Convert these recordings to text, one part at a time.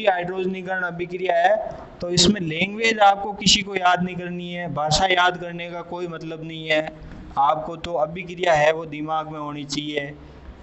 हाइड्रोजनीकरण अभिक्रिया है तो इसमें लैंग्वेज आपको किसी को याद नहीं करनी है, भाषा याद करने का कोई मतलब नहीं है आपको। तो अभिक्रिया है वो दिमाग में होनी चाहिए,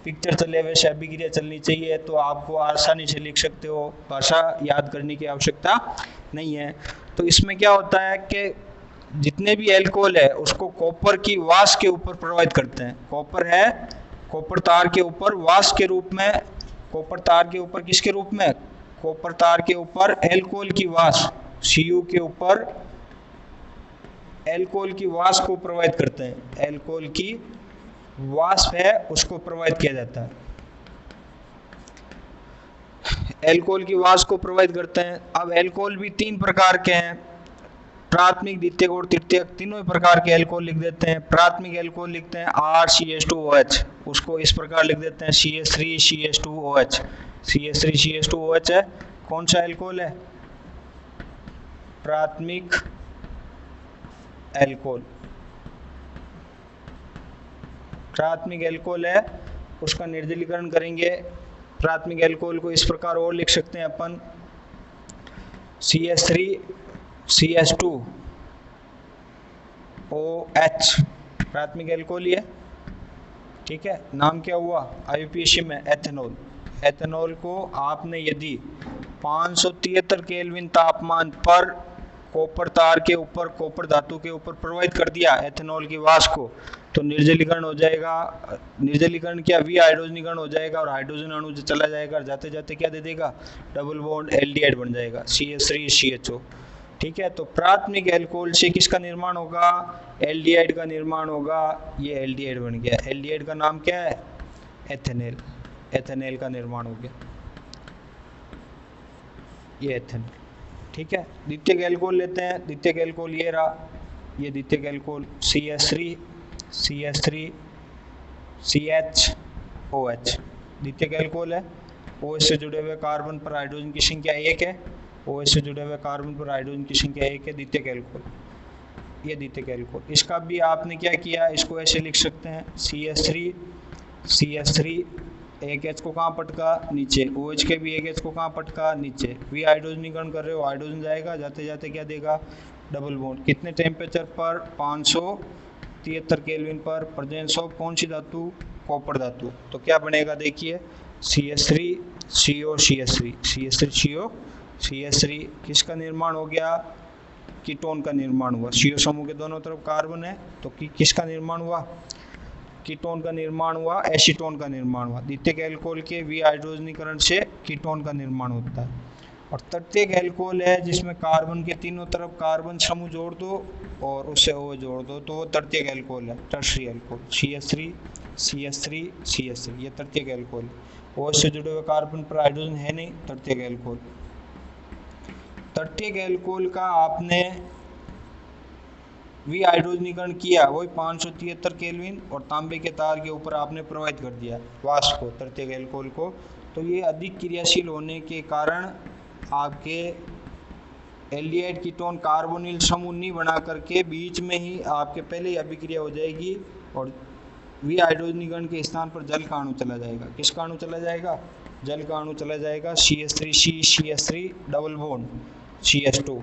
पिक्चर चले वैसे अभिक्रिया चलनी चाहिए, तो आपको आसानी से लिख सकते हो, भाषा याद करने की आवश्यकता नहीं है। तो इसमें क्या होता है कि जितने भी एल्कोहल है उसको कॉपर की वाष्प के ऊपर प्रवाहित करते हैं। कॉपर है, कॉपर तार के ऊपर वाष्प के रूप में, कॉपर तार के ऊपर किसके रूप में, कॉपर तार के ऊपर एल्कोहल की वाष्प, Cu के ऊपर एल्कोहल की वाष्प को प्रवाहित करते हैं। एल्कोहल की वाष्प है उसको प्रवाहित किया जाता है, एल्कोहल की वाष्प को प्रवाहित करते हैं। अब एल्कोहल भी 3 प्रकार के हैं, प्राथमिक, द्वितीयक और तृतीयक, तीनों प्रकार के एल्कोहल लिख देते हैं। प्राथमिक एल्कोहल लिखते हैं RCH2OH, उसको इस प्रकार लिख देते हैं CH3CH2OH। CH3CH2OH है, कौन सा एल्कोहल है, प्राथमिक एल्कोहल, प्राथमिक एल्कोहल है, उसका निर्जलीकरण करेंगे। प्राथमिक एल्कोहल को इस प्रकार और लिख सकते हैं अपन CH3CH2OH, प्राथमिक एल्कोहल है, ठीक है। नाम क्या हुआ IUPAC में, एथेनॉल। एथेनॉल को आपने यदि 573 केल्विन तापमान पर कॉपर तार के ऊपर, कॉपर धातु के ऊपर प्रवाहित कर दिया एथेनॉल की वाष्प को, तो निर्जलीकरण हो जाएगा। निर्जलीकरण क्या, विहाइड्रोजनीकरण हो जाएगा और हाइड्रोजन अणु जो चला जाएगा, जाते जाते क्या दे देगा, डबल बॉन्ड एल्डिहाइड बन जाएगा, CH3CHO, ठीक है। तो प्राथमिक एल्कोहल से किसका निर्माण होगा, एल्डिहाइड का निर्माण होगा। ये एल्डिहाइड बन गया, एल्डिहाइड का नाम क्या है, एथेनॉल, एथेनॉल का निर्माण हो गया, ये एथेनॉल, ठीक है। द्वितीयक एल्कोहल लेते हैं, द्वितीयक एल्कोहल ये रहा, ये द्वितीयक एल्कोहल CH3CH2OH द्वितीयक एल्कोहल है। OH से जुड़े हुए कार्बन पर हाइड्रोजन की संख्या 1 है, OH से जुड़े हुए कार्बन पर हाइड्रोजन की संख्या 1 है, द्वितीयक एल्कोहल, ये द्वितीयक एल्कोहल। इसका भी आपने क्या किया, इसको ऐसे लिख सकते हैं CH3 एक H को कहाँ पटका, नीचे, OH के भी एक H को कहाँ पटका, नीचे। वी हाइड्रोजनीकरण कर रहे हो, हाइड्रोजन जाएगा, जाते जाते क्या देगा, डबल बॉन्ड। कितने टेम्परेचर पर, 573 केल्विन पर, प्रेजेंस ऑफ कौन सी धातु, कॉपर धातु। तो क्या बनेगा देखिए, CH3CO, किसका निर्माण हो गया, कीटोन का निर्माण हुआ। CO समूह के दोनों तरफ कार्बन है तो किसका निर्माण हुआ, कीटोन का निर्माण हुआ, एसीटोन का निर्माण हुआ। द्वितीयक एल्कोहल के विहाइड्रोजनीकरण से कीटोन का निर्माण होता है। और तृतीयक एल्कोहल है जिसमें कार्बन के तीनों तरफ कार्बन समूह जोड़ दो और उससे O जोड़ दो, तो वो तृतीयक एल्कोहल है, टर्शियरी एल्कोहल, CH3 ये तृतीयक एल्कोहल। OH से जुड़े हुए कार्बन पर हाइड्रोजन है नहीं, तृतीयक एल्कोहल। तृतीयक एल्कोहल का आपने विहाइड्रोजनीकरण किया, वही 573 केल्विन और तांबे के तार के ऊपर आपने प्रवाहित कर दिया वाष्प को, तृतीयक एल्कोहल को। तो ये अधिक क्रियाशील होने के कारण आपके एल्डिहाइड कीटोन कार्बोनिल समूह नहीं बना करके बीच में ही आपके पहले ही अभिक्रिया हो जाएगी और विहाइड्रोजनीकरण के स्थान पर जल का अणु चला जाएगा। किसका अणु चला जाएगा, जल का अणु चला जाएगा, CH3 double bond CH2,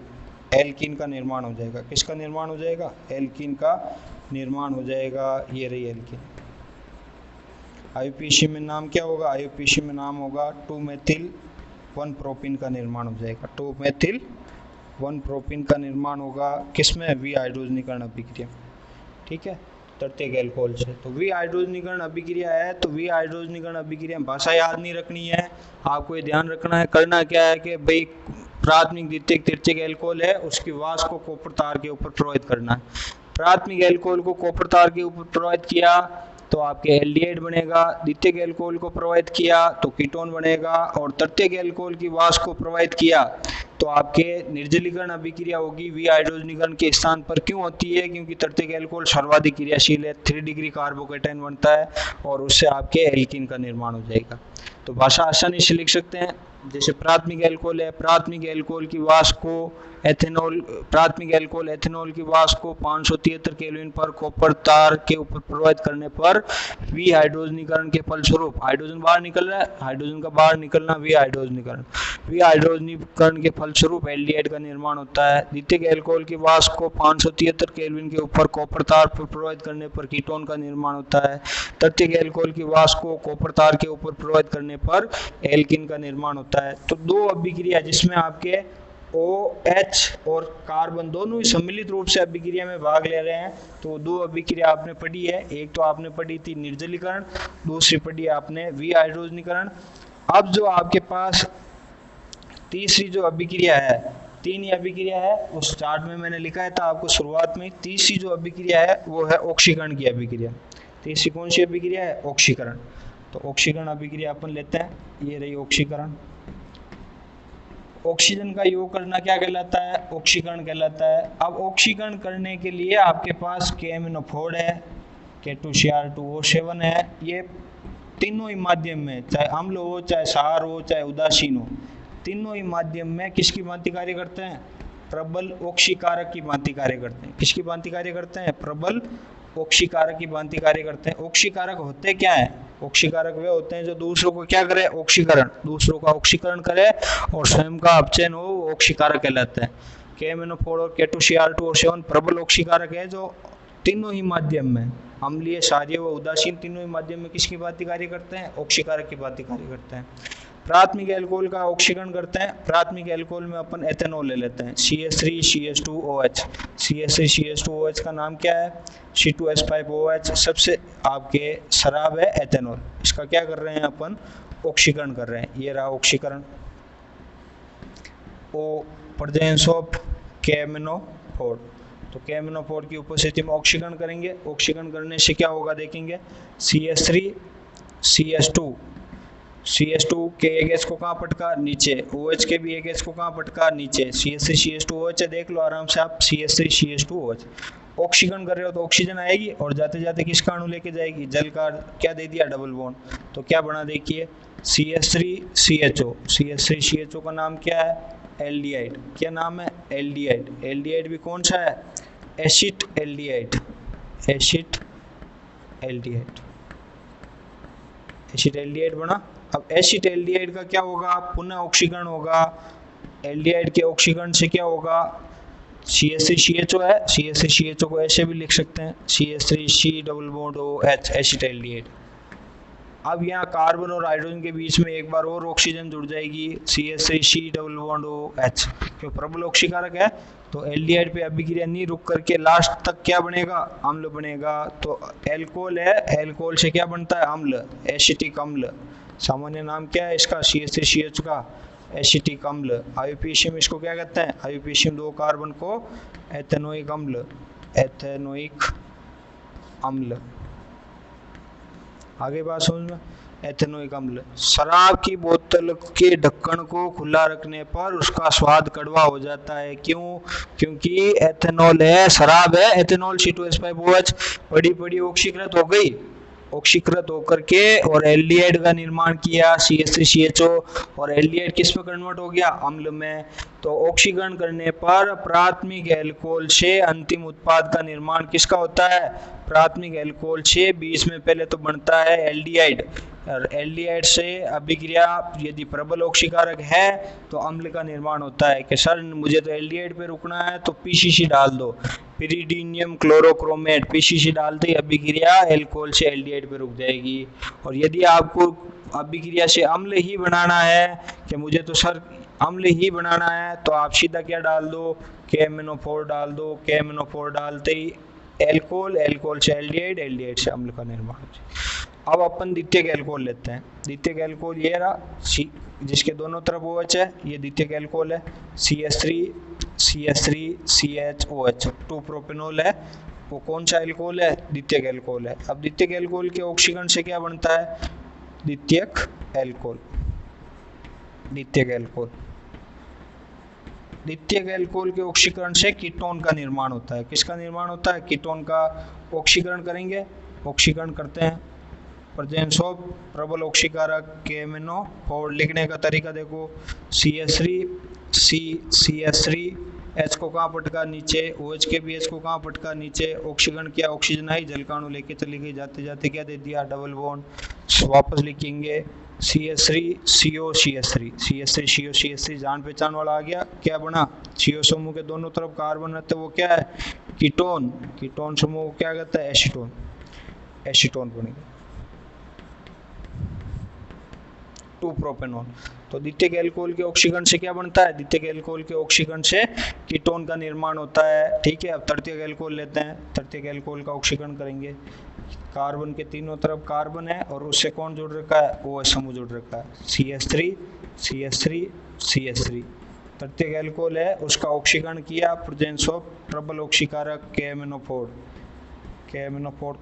alkene का निर्माण हो जाएगा। किसका निर्माण हो जाएगा, एल्कीन का निर्माण हो जाएगा, ये रही एल्कीन। IUPAC में नाम क्या होगा, IUPAC में नाम होगा 2-मेथिल-1-प्रोपीन का निर्माण हो जाएगा। 2-मेथिल-1-प्रोपीन का निर्माण होगा किसमें, विहाइड्रोजनीकरण अभिक्रिया, ठीक है, तृतीयक एल्कोहल से। तो विहाइड्रोजनीकरण अभिक्रिया है, तो विहाइड्रोजनीकरण अभिक्रिया भाषा याद नहीं रखनी है, आपको ये ध्यान रखना है। करना क्या है कि भाई प्राथमिक, द्वितीयक, तृतीयक एल्कोहल है, उसकी वाष्प को कॉपर तार के ऊपर प्रवाहित करना है। प्राथमिक एल्कोहल को कॉपर तार के ऊपर प्रवाहित किया तो आपके एल्डिहाइड बनेगा, द्वितीयक एल्कोहल को प्रवाहित किया तो कीटोन बनेगा, और तृतीयक एल्कोहल की वाष्प को प्रवाहित किया तो आपके निर्जलीकरण अभिक्रिया होगी विहाइड्रोजनीकरण के स्थान पर। क्यों होती है, क्योंकि तृतीयक एल्कोहल सर्वाधिक क्रियाशील है, 3 डिग्री कार्बोकेटायन बनता है और उससे आपके एल्कीन का निर्माण हो जाएगा। तो भाषा आसानी से लिख सकते हैं, जैसे प्राथमिक एल्कोहल है, प्राथमिक एल्कोहल की वाष्प को एथेनॉल, प्राथमिक एल्कोहल एथेनॉल की वाष्प को 573 केल्विन पर कॉपर तार के ऊपर प्रवाहित करने पर विहाइड्रोजनीकरण के फलस्वरूप, हाइड्रोजन बाहर निकल रहा है, हाइड्रोजन का बाहर निकलना विहाइड्रोजनीकरण, विहाइड्रोजनीकरण के फलस्वरूप एल्डिहाइड का निर्माण होता है। द्वितीयक एल्कोहल की वाष्प को 573 केल्विन के ऊपर कॉपर तार पर प्रवाहित करने पर कीटोन का निर्माण होता है। तृतीयक एल्कोहल की वाष्प को कॉपर तार के ऊपर प्रवाहित करने पर एल्किन का निर्माण होता है। तो दो अभिक्रिया जिसमें आपके OH और कार्बन दोनों ही सम्मिलित रूप से अभिक्रिया में भाग ले रहे हैं, तो दो अभिक्रिया आपने पढ़ी है। एक तो आपने पढ़ी थी निर्जलीकरण, दूसरी पढ़ी आपने विहाइड्रोजनीकरण। अब जो आपके पास तीसरी जो अभिक्रिया है, तीन ही अभिक्रिया है, उस चार्ट में मैंने लिखा था आपको शुरुआत में। तीसरी जो अभिक्रिया है वो है ऑक्सीकरण की अभिक्रिया। तीसरी कौन सी अभिक्रिया है? ऑक्सीकरण। तो ऑक्सीकरण अभिक्रिया अपन लेते हैं, ये रही ऑक्सीकरण। ऑक्सीजन का योग करना क्या कहलाता है? ऑक्सीकरण कहलाता है। अब ऑक्सीकरण करने के लिए आपके पास KMnO4 है, K2Cr2O7 है, ये तीनों ही माध्यम में, चाहे अम्ल हो, चाहे क्षार हो, चाहे उदासीन हो, तीनों ही माध्यम में किसकी भांति कार्य करते हैं? प्रबल ऑक्सीकारक की भांति कार्य करते हैं। किसकी भांति कार्य करते हैं? प्रबल ऑक्सीकारक की भांति कार्य करते हैं। ऑक्सीकारक होते क्या है? ऑक्सीकारक वे होते हैं जो दूसरों को क्या करे? ऑक्सीकरण, दूसरों का ऑक्सीकरण करे और स्वयं का अपचयन हो, ऑक्सीकारक कहलाता है। KMnO4 और K2Cr2O7 प्रबल ऑक्सीकारक है जो तीनों ही माध्यम में, अम्लीय, क्षारीय व उदासीन, तीनों ही माध्यम में किसकी भांति कार्य करते हैं? ऑक्सीकारक की भांति कार्य करते हैं। प्राथमिक एल्कोहल का ऑक्सीकरण करते हैं। प्राथमिक एल्कोहल में अपन एथेनॉल ले लेते हैं, CH3CH2OH। CH3CH2OH का नाम क्या है? C2H5OH। सबसे आपके शराब है एथेनॉल, इसका क्या कर रहे हैं अपन? ऑक्सीकरण कर रहे हैं। ये रहा ऑक्सीकरण। ओ प्रेजेंस ऑफ KMnO4, तो KMnO4 की उपस्थिति में ऑक्सीकरण करेंगे। ऑक्सीकरण करने से क्या होगा देखेंगे, CH3CH2 के एक गैस को कहाँ पटका? नीचे। OH के भी एक गैस को कहाँ पटका? नीचे। CH3CH2OH है, देख लो आराम से आप, CH3CH2OH। ऑक्सीकरण कर रहे हो तो ऑक्सीजन आएगी और जाते जाते किसका अणु लेके जाएगी? जल का। क्या दे दिया? Double bond. तो क्या बना देखिए, CH3CHO। CH3CHO का नाम क्या है? एल्डिहाइड। क्या नाम है? एल्डिहाइड। एल्डिहाइड भी कौन सा है? Acid aldehyde. Acid aldehyde, acid aldehyde बना। अब एसिड एल्डिहाइड का क्या होगा? पुनः ऑक्सीकरण होगा। एल्डिहाइड के ऑक्सीकरण से क्या होगा? CH3CHO है, CH3CHO को ऐसे भी लिख सकते हैं, CH3C_OH, एसिड एल्डिहाइड। अब यहाँ कार्बन और हाइड्रोजन के बीच में एक बार और ऑक्सीजन जुड़ जाएगी, CH3C_OH, जो प्रबल ऑक्सीकारक है। तो एल्डिहाइड पे अभिक्रिया नहीं रुक करके लास्ट तक क्या बनेगा? अम्ल बनेगा। तो एल्कोहल है, एल्कोहल से क्या बनता है? अम्ल, एसिटिक अम्ल। सामान्य नाम क्या है इसका? CH3CH का एसिटिक अम्ल। आईयूपीएसियम इसको क्या कहते हैं? आईयूपीएसियम 2 कार्बन को एथेनोइक अम्ल, एथेनोइक अम्ल। आगे बात समझ में? एथेनोइक अम्ल। शराब की बोतल के ढक्कन को खुला रखने पर उसका स्वाद कड़वा हो जाता है। क्यों? क्योंकि एथेनॉल है, शराब है, एथेनॉल C2H5OH बड़ी बड़ी ऑक्सीकृत हो गई, ऑक्सीकृत होकर के और एल्डिहाइड का निर्माण किया, CH3CHO, और एल्डिहाइड किस में कन्वर्ट हो गया? अम्ल में। तो ऑक्सीकरण करने पर प्राथमिक एल्कोहल से अंतिम उत्पाद का निर्माण किसका होता है? प्राथमिक एल्कोहल से बीच में पहले तो बनता है एल्डिहाइड, और एल्डिहाइड से अभिक्रिया यदि प्रबल ऑक्सीकारक है तो अम्ल का निर्माण होता है। कि सर मुझे तो एल्डिहाइड पे रुकना है तो PCC डाल दो, पिरीडीनियम क्लोरोक्रोमेट, PCC डालते ही अभिक्रिया एल्कोहल से एल्डिहाइड पे रुक जाएगी। और यदि आपको अभिक्रिया से अम्ल ही बनाना है कि मुझे तो सर अम्ल ही बनाना है, तो आप सीधा क्या डाल दो? KMnO4 डाल दो। KMnO4 डालते ही एल्कोहल, एल्कोहल से एल्डिहाइड, एल्डिहाइड से अम्ल का निर्माण हो जाए। अब अपन द्वितीयक एल्कोहल लेते हैं। द्वितीयक एल्कोहल ये रहा, जिसके दोनों तरफ OH है, ये द्वितीयक एल्कोहल है। CH3CH2OH 2 प्रोपेनॉल है, वो कौन सा एल्कोहल है? द्वितीयक एल्कोहल है। अब द्वितीयक एल्कोहल के ऑक्सीकरण से क्या बनता है? द्वितीयक एल्कोहल। द्वितीयक एल्कोहल, द्वितीयक एल्कोहल के ऑक्सीकरण से कीटोन का निर्माण होता है। किसका निर्माण होता है? कीटोन का। ऑक्सीकरण करेंगे, ऑक्सीकरण करते हैं, प्रेजेंस ऑफ प्रबल ऑक्सीकारक KMnO4। लिखने का तरीका देखो, CH3 H को कहाँ पटका नीचे, OH के भी H को कहाँ पटका नीचे, ऑक्सीकरण किया, ऑक्सीजन आई, जलकाणु लेके चली गई, जाते जाते क्या दे दिया, डबल बॉन्ड। वापस लिखेंगे CH3CO, जान पहचान वाला आ गया, क्या बना, CO समूह के दोनों तरफ कार्बन रहते वो क्या है, कीटोन। कीटोन समूह को क्या कहता है, एसीटोन बनेगा। 2 प्रोपेनॉल। तो द्वितीयक एल्कोहल के ऑक्सीकरण से क्या बनता है, द्वितीयक एल्कोहल के ऑक्सीकरण से कीटोन का निर्माण होता है। ठीक है, अब तृतीयक एल्कोहल लेते हैं। तृतीयक एल्कोहल का ऑक्सीकरण करेंगे, कार्बन के तीनों तरफ कार्बन है और उससे कौन जुड़ रखा है, OH समूह जुड़ रखा है, CH3। तृतीयक एल्कोहल है, उसका ऑक्सीकरण किया, प्रेजेंस ऑफ प्रबल ऑक्सीकारक KMnO4।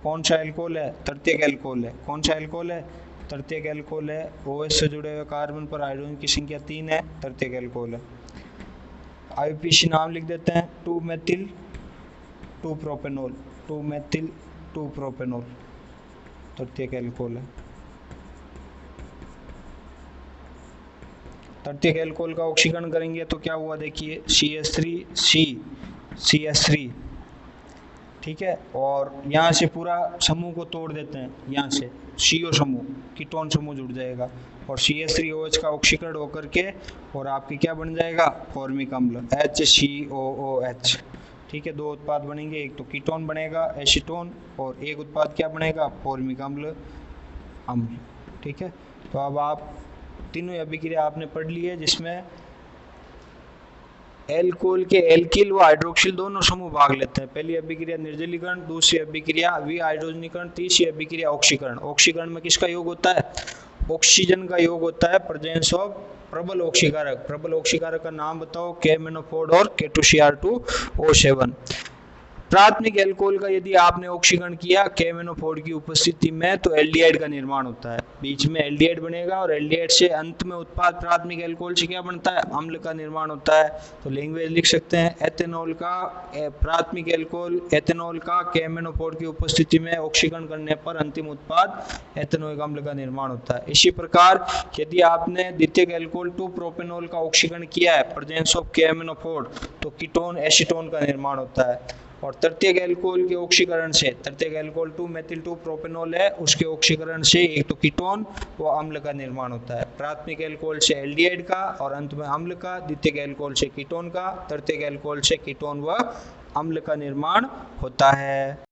कौन सा एल्कोहल है, तृतीयक एल्कोहल है। कौन सा एल्कोहल है, तृतीयक एल्कोहल है। OH से जुड़े हुए कार्बन पर हाइड्रोजन की संख्या 3 है, तृतीयक एल्कोहल है। IUPAC नाम लिख देते हैं, 2-मेथिल 2-प्रोपेनॉल, 2-मेथिल 2-प्रोपेनॉल, तृतीयक एल्कोहल है। तृतीयक एल्कोहल का ऑक्सीकरण करेंगे तो क्या हुआ, देखिए CH3 ठीक है, और यहाँ से पूरा समूह को तोड़ देते हैं, यहाँ से CO समूह, कीटोन समूह जुड़ जाएगा और CH3OH का ऑक्सीकरण होकर के और आपके क्या बन जाएगा, फॉर्मिक अम्ल HCOOH। ठीक है, 2 उत्पाद बनेंगे, एक तो कीटोन बनेगा एसीटोन और एक उत्पाद क्या बनेगा, फॉर्मिक अम्ल। ठीक है, तो अब आप तीनों अभिक्रिया आपने पढ़ ली है, जिसमें एल्कोहल के एल्किल व हाइड्रोक्सिल दोनों समूह भाग लेते हैं। पहली अभिक्रिया निर्जलीकरण, दूसरी अभिक्रिया विहाइड्रोजनीकरण, तीसरी अभिक्रिया ऑक्सीकरण। ऑक्सीकरण में किसका योग होता है, ऑक्सीजन का योग होता है, प्रेजेंस ऑफ प्रबल ऑक्सीकारक। प्रबल ऑक्सीकारक का नाम बताओ, KMnO4 और K2Cr2O7। प्राथमिक एल्कोहल का यदि आपने ऑक्सीकरण किया KMnO4 की उपस्थिति में तो एल्डिहाइड का निर्माण होता है, बीच में एल्डिहाइड बनेगा और एल्डिहाइड से अंत में उत्पाद प्राथमिक एल्कोहल से क्या बनता है, अम्ल का निर्माण होता है। तो लैंग्वेज लिख सकते हैं, एथेनॉल का प्राथमिक एल्कोहल एथेनॉल का KMnO4 की उपस्थिति में ऑक्सीकरण करने पर अंतिम उत्पाद एथेनोइक अम्ल का निर्माण होता है। इसी प्रकार यदि आपने द्वितीयक एल्कोहल 2-प्रोपेनॉल का ऑक्सीकरण किया है, प्रेजेंस ऑफ KMnO4, तो कीटोन एसीटोन का निर्माण होता है। और तृतीयक एल्कोहल के ऑक्सीकरण से, तृतीयक एल्कोहल 2-मेथिल 2-प्रोपेनॉल है, उसके ऑक्सीकरण से एक तो कीटोन व अम्ल का निर्माण होता है। प्राथमिक एल्कोहल से एल्डिहाइड का और अंत में अम्ल का, द्वितीयक एल्कोहल से कीटोन का, तृतीयक एल्कोहल से कीटोन व अम्ल का निर्माण होता है।